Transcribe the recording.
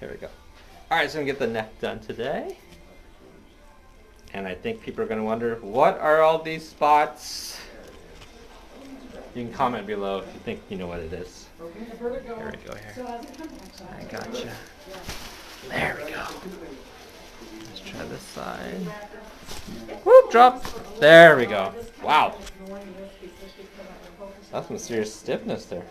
Here we go. Alright, so I'm going to get the neck done today. And I think people are going to wonder, what are all these spots? You can comment below if you think you know what it is. Here we go here. I gotcha. There we go. Let's try this side. Whoop, drop. There we go. Wow. That's some serious stiffness there.